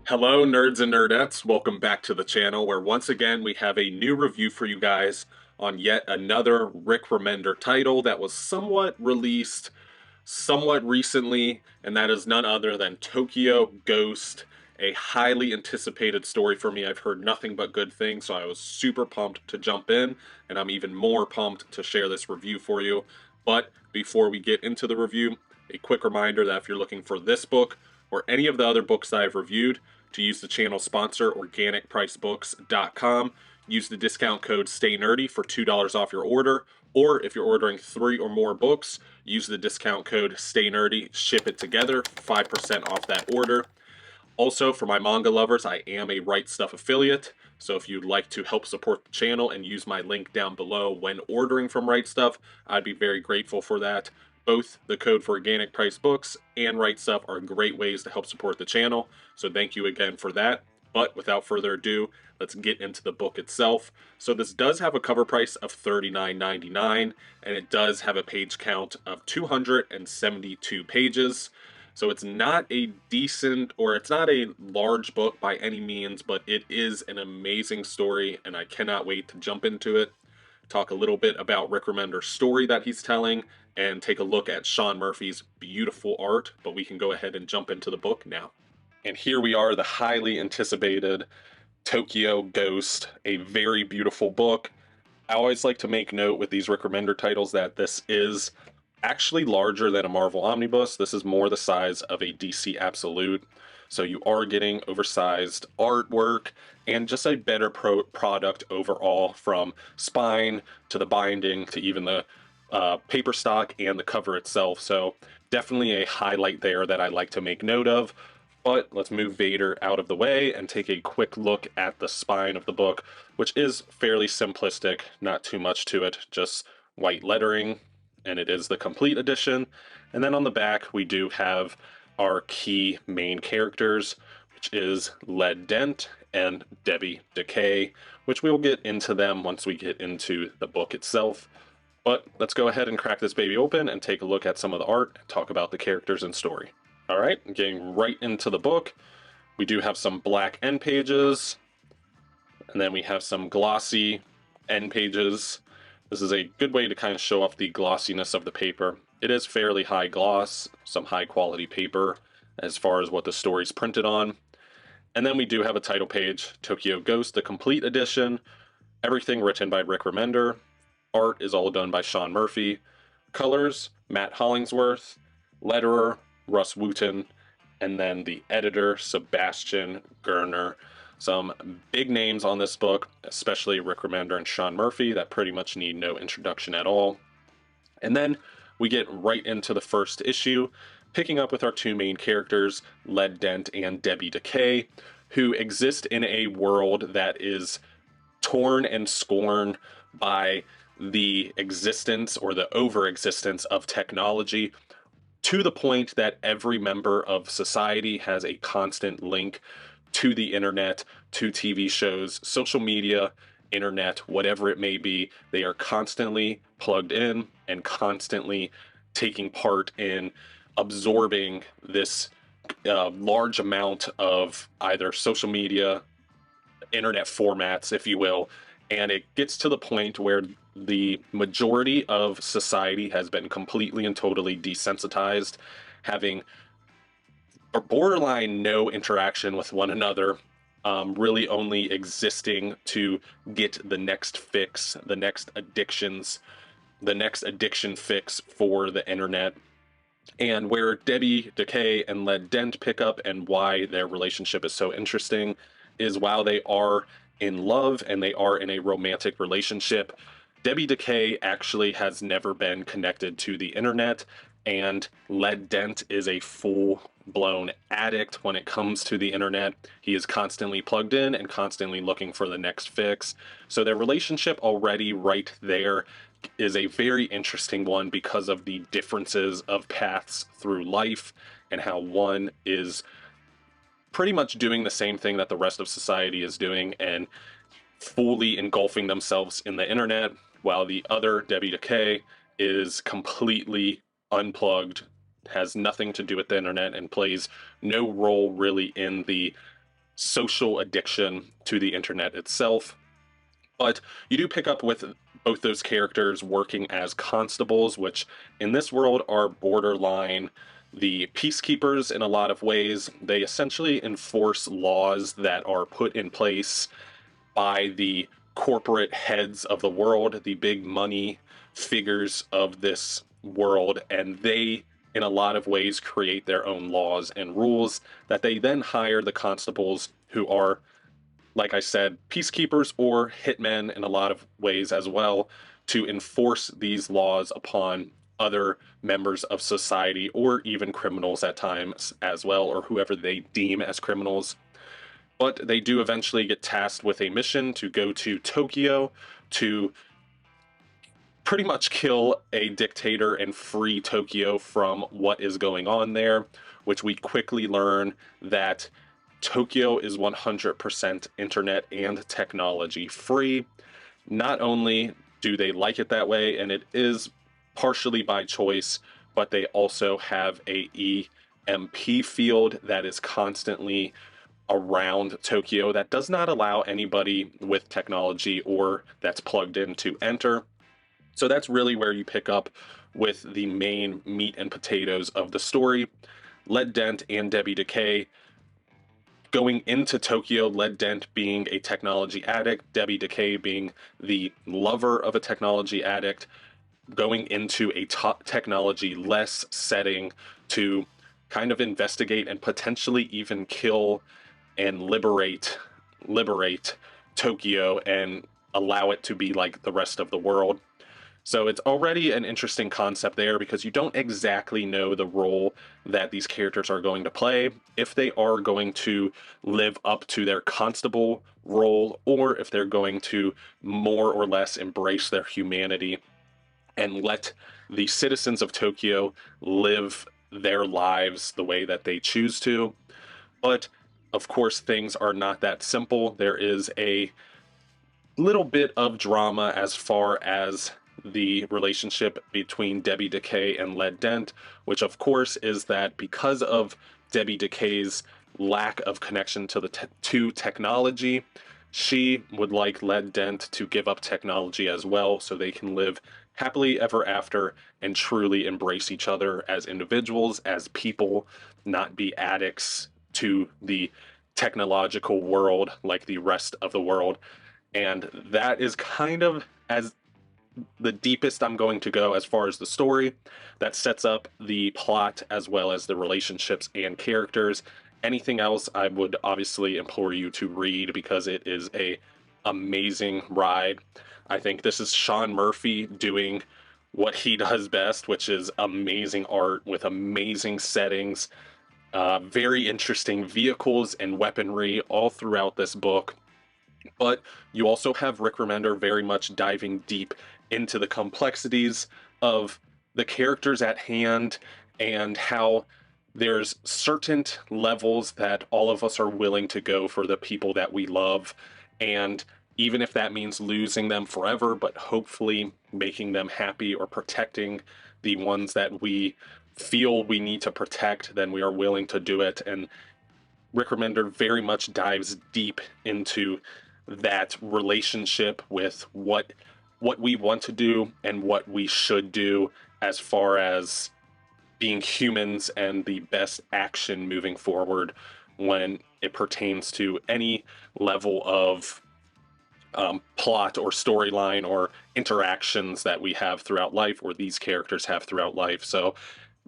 Hello, nerds and nerdettes. Welcome back to the channel where once again we have a new review for you guys on yet another Rick Remender title that was somewhat released somewhat recently, and that is none other than Tokyo Ghost, a highly anticipated story for me. I've heard nothing but good things, so I was super pumped to jump in, and I'm even more pumped to share this review for you. But before we get into the review, a quick reminder that if you're looking for this book or any of the other books that I've reviewed, to use the channel sponsor, organicpricebooks.com. Use the discount code STAYNERDY for $2 off your order, or if you're ordering 3 or more books, use the discount code STAYNERDY, ship it together, 5% off that order. Also, for my manga lovers, I am a Right Stuff affiliate, so if you'd like to help support the channel and use my link down below when ordering from Right Stuff, I'd be very grateful for that. Both the code for Organic Price Books and Right Stuff are great ways to help support the channel, so thank you again for that. But without further ado, let's get into the book itself. So this does have a cover price of $39.99, and it does have a page count of 272 pages. So it's not a decent, or it's not a large book by any means, but it is an amazing story, and I cannot wait to jump into it, talk a little bit about Rick Remender's story that he's telling, and take a look at Sean Murphy's beautiful art. But we can go ahead and jump into the book now. And here we are, the highly anticipated Tokyo Ghost, a very beautiful book. I always like to make note with these Rick Remender titles that this is actually larger than a Marvel omnibus. This is more the size of a DC Absolute. So you are getting oversized artwork and just a better product overall, from spine to the binding to even the paper stock and the cover itself. So definitely a highlight there that I like to make note of. But let's move Vader out of the way and take a quick look at the spine of the book, which is fairly simplistic, not too much to it, just white lettering, and it is the complete edition. And then on the back, we do have our key main characters, which is Led Dent and Debbie Decay, which we'll get into them once we get into the book itself. But let's go ahead and crack this baby open and take a look at some of the art and talk about the characters and story. All right, getting right into the book, we do have some black end pages, and then we have some glossy end pages. This is a good way to kind of show off the glossiness of the paper. It is fairly high gloss, some high quality paper as far as what the story's printed on. And then we do have a title page, Tokyo Ghost, the complete edition. Everything written by Rick Remender. Art is all done by Sean Murphy. Colors, Matt Hollingsworth. Letterer, Russ Wooten, and then the editor, Sebastian Gerner. Some big names on this book, especially Rick Remender and Sean Murphy, that pretty much need no introduction at all. And then we get right into the first issue, picking up with our two main characters, Led Dent and Debbie Decay, who exist in a world that is torn and scorned by the existence or the over-existence of technology, to the point that every member of society has a constant link to the internet, to TV shows, social media, internet, whatever it may be. They are constantly plugged in and constantly taking part in absorbing this large amount of either social media, internet formats, if you will. And it gets to the point where the majority of society has been completely and totally desensitized, having a borderline no interaction with one another, really only existing to get the next fix, the next addiction fix for the internet. And where Debbie Decay and Led Dent pick up, and why their relationship is so interesting, is while they are in love and they are in a romantic relationship, Debbie Decay actually has never been connected to the internet, and Led Dent is a full-blown addict when it comes to the internet. He is constantly plugged in and constantly looking for the next fix. So their relationship already right there is a very interesting one because of the differences of paths through life and how one is pretty much doing the same thing that the rest of society is doing and fully engulfing themselves in the internet, while the other, Debbie Decay, is completely unplugged, has nothing to do with the internet, and plays no role really in the social addiction to the internet itself. But you do pick up with both those characters working as constables, which in this world are borderline the peacekeepers in a lot of ways. They essentially enforce laws that are put in place by the corporate heads of the world, the big money figures of this world, and they, in a lot of ways, create their own laws and rules that they then hire the constables who are, like I said, peacekeepers or hitmen in a lot of ways as well, to enforce these laws upon other members of society or even criminals at times as well, or whoever they deem as criminals. But they do eventually get tasked with a mission to go to Tokyo to pretty much kill a dictator and free Tokyo from what is going on there, which we quickly learn that Tokyo is 100% internet and technology free. Not only do they like it that way, and it is partially by choice, but they also have a EMP field that is constantly around Tokyo that does not allow anybody with technology or that's plugged in to enter. So that's really where you pick up with the main meat and potatoes of the story. Led Dent and Debbie Decay going into Tokyo, Led Dent being a technology addict, Debbie Decay being the lover of a technology addict, going into a technology-less setting to kind of investigate and potentially even kill and liberate Tokyo and allow it to be like the rest of the world. So it's already an interesting concept there because you don't exactly know the role that these characters are going to play, if they are going to live up to their constable role, or if they're going to more or less embrace their humanity and let the citizens of Tokyo live their lives the way that they choose to. But of course, things are not that simple. There is a little bit of drama as far as the relationship between Debbie Decay and Led Dent, which of course is that because of Debbie Decay's lack of connection to to technology, she would like Led Dent to give up technology as well so they can live happily ever after and truly embrace each other as individuals, as people, not be addicts to the technological world like the rest of the world. And that is kind of as the deepest I'm going to go as far as the story. That sets up the plot as well as the relationships and characters. Anything else I would obviously implore you to read because it is a amazing ride. I think this is Sean Murphy doing what he does best, which is amazing art with amazing settings, very interesting vehicles and weaponry all throughout this book. But you also have Rick Remender very much diving deep into the complexities of the characters at hand and how there's certain levels that all of us are willing to go for the people that we love. And even if that means losing them forever, but hopefully making them happy or protecting the ones that we feel we need to protect, then we are willing to do it. And Rick Remender very much dives deep into that relationship with what we want to do and what we should do as far as being humans and the best action moving forward when it pertains to any level of plot or storyline or interactions that we have throughout life or these characters have throughout life. So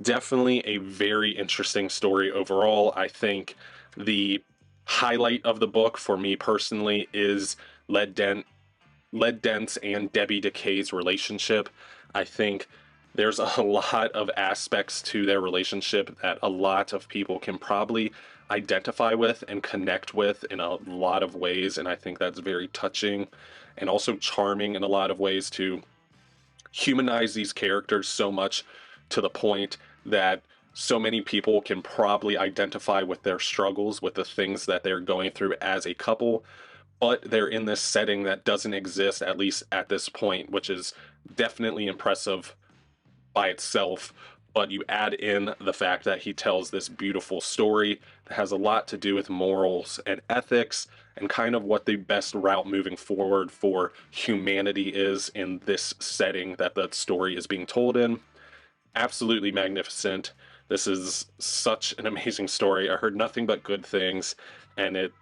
definitely a very interesting story overall. I think the highlight of the book for me personally is Led Dent's and Debbie Decay's relationship. I think there's a lot of aspects to their relationship that a lot of people can probably identify with and connect with in a lot of ways, and I think that's very touching and also charming in a lot of ways to humanize these characters so much to the point that so many people can probably identify with their struggles, with the things that they're going through as a couple, but they're in this setting that doesn't exist, at least at this point, which is definitely impressive by itself. but you add in the fact that he tells this beautiful story that has a lot to do with morals and ethics and kind of what the best route moving forward for humanity is in this setting that the story is being told in. Absolutely magnificent. This is such an amazing story. I heard nothing but good things, and it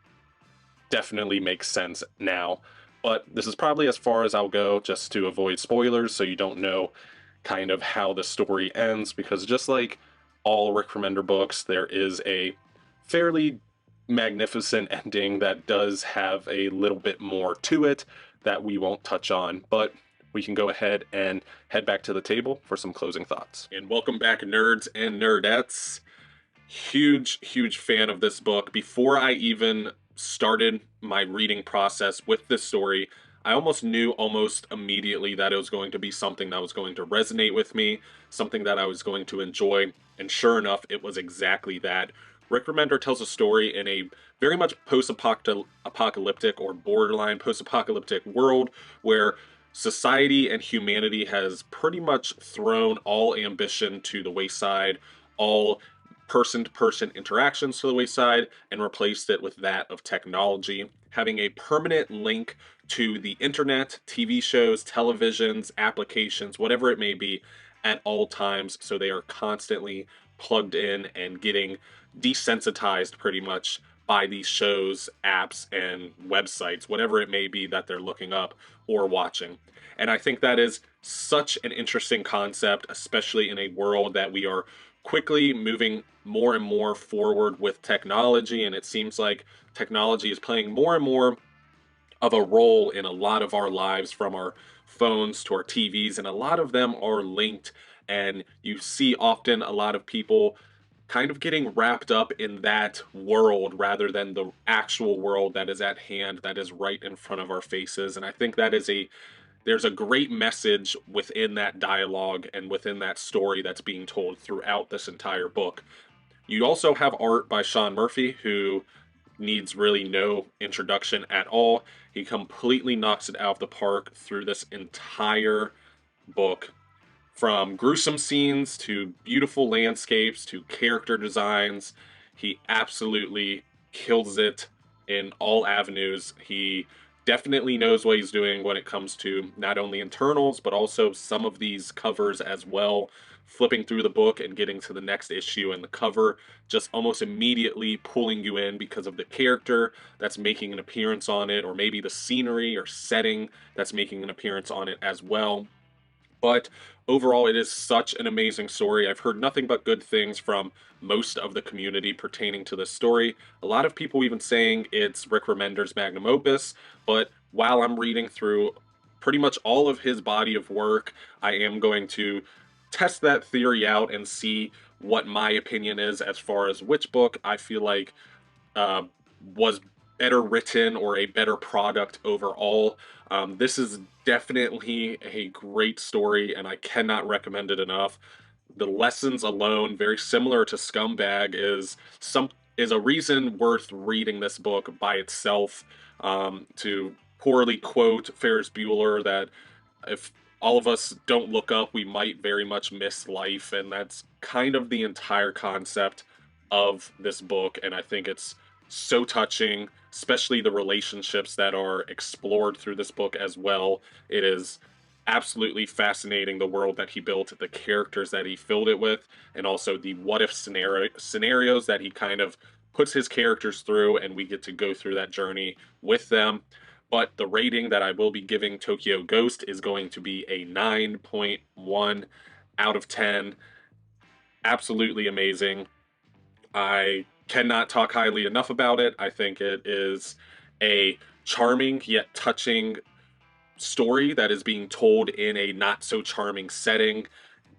definitely makes sense now. But this is probably as far as I'll go just to avoid spoilers so you don't know kind of how the story ends, because just like all Rick Remender books, there is a fairly magnificent ending that does have a little bit more to it that we won't touch on. But we can go ahead and head back to the table for some closing thoughts. And welcome back, nerds and nerdettes. Huge fan of this book. Before I even started my reading process with this story, I almost knew almost immediately that it was going to be something that was going to resonate with me, something that I was going to enjoy, and sure enough, it was exactly that. Rick Remender tells a story in a very much post-apocalyptic or borderline post-apocalyptic world where society and humanity has pretty much thrown all ambition to the wayside, all person-to-person interactions to the wayside, and replaced it with that of technology, having a permanent link to the internet, TV shows, televisions, applications, whatever it may be, at all times, so they are constantly plugged in and getting desensitized pretty much by these shows, apps, and websites, whatever it may be that they're looking up or watching. And I think that is such an interesting concept, especially in a world that we are quickly moving more and more forward with technology, and it seems like technology is playing more and more of a role in a lot of our lives, from our phones to our TVs, and a lot of them are linked. And you see often a lot of people kind of getting wrapped up in that world rather than the actual world that is at hand, that is right in front of our faces. And I think that is there's a great message within that dialogue and within that story that's being told throughout this entire book. You also have art by Sean Murphy, who needs really no introduction at all. He completely knocks it out of the park through this entire book. From gruesome scenes to beautiful landscapes to character designs, he absolutely kills it in all avenues. He definitely knows what he's doing when it comes to not only internals, but also some of these covers as well. Flipping through the book and getting to the next issue, and the cover just almost immediately pulling you in because of the character that's making an appearance on it, or maybe the scenery or setting that's making an appearance on it as well. But overall, it is such an amazing story. I've heard nothing but good things from most of the community pertaining to this story. A lot of people even saying it's Rick Remender's magnum opus, but while I'm reading through pretty much all of his body of work, I am going to test that theory out and see what my opinion is as far as which book I feel like uh, was better written or a better product overall. This is definitely a great story, and I cannot recommend it enough. The lessons alone, very similar to Scumbag, is a reason worth reading this book by itself. To poorly quote Ferris Bueller, that if all of us don't look up, we might very much miss life, and that's kind of the entire concept of this book, and I think it's so touching, especially the relationships that are explored through this book as well. It is absolutely fascinating, the world that he built, the characters that he filled it with, and also the what if scenarios that he kind of puts his characters through, and we get to go through that journey with them. But the rating that I will be giving Tokyo Ghost is going to be a 9.1 out of 10. Absolutely amazing. I cannot talk highly enough about it. I think it is a charming yet touching story that is being told in a not so charming setting,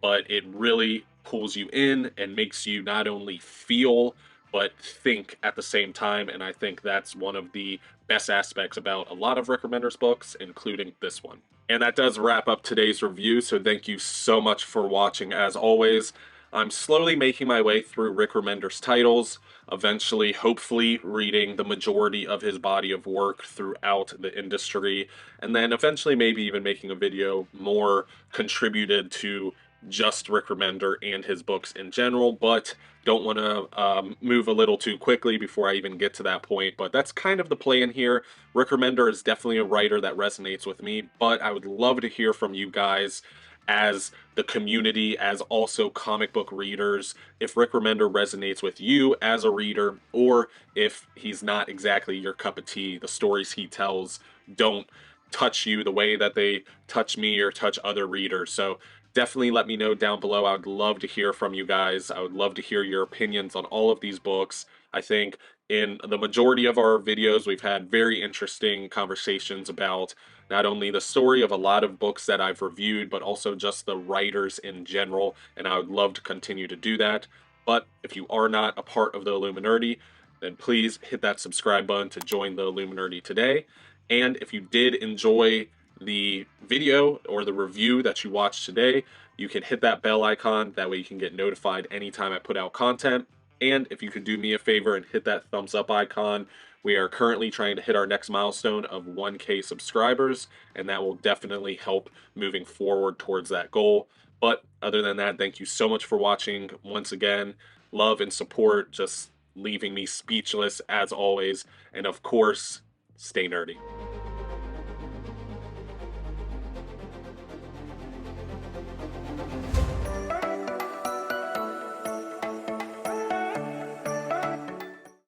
but it really pulls you in and makes you not only feel but think at the same time. And I think that's one of the best aspects about a lot of Rick Remender's books, including this one. And that does wrap up today's review, so thank you so much for watching as always. I'm slowly making my way through Rick Remender's titles, eventually, hopefully, reading the majority of his body of work throughout the industry, and then eventually maybe even making a video more contributed to just Rick Remender and his books in general, but don't want to move a little too quickly before I even get to that point. But that's kind of the plan here. Rick Remender is definitely a writer that resonates with me, but I would love to hear from you guys as the community, as also comic book readers, if Rick Remender resonates with you as a reader, or if he's not exactly your cup of tea. The stories he tells don't touch you the way that they touch me or touch other readers. So definitely let me know down below. I would love to hear from you guys. I would love to hear your opinions on all of these books. I think in the majority of our videos, we've had very interesting conversations about not only the story of a lot of books that I've reviewed, but also just the writers in general, and I would love to continue to do that. But if you are not a part of the Illuminati, then please hit that subscribe button to join the Illuminati today. And if you did enjoy the video or the review that you watched today, you can hit that bell icon. That way you can get notified anytime I put out content. And if you could do me a favor and hit that thumbs up icon, we are currently trying to hit our next milestone of 1K subscribers, and that will definitely help moving forward towards that goal. But other than that, thank you so much for watching. Once again, love and support, just leaving me speechless as always. And of course, stay nerdy.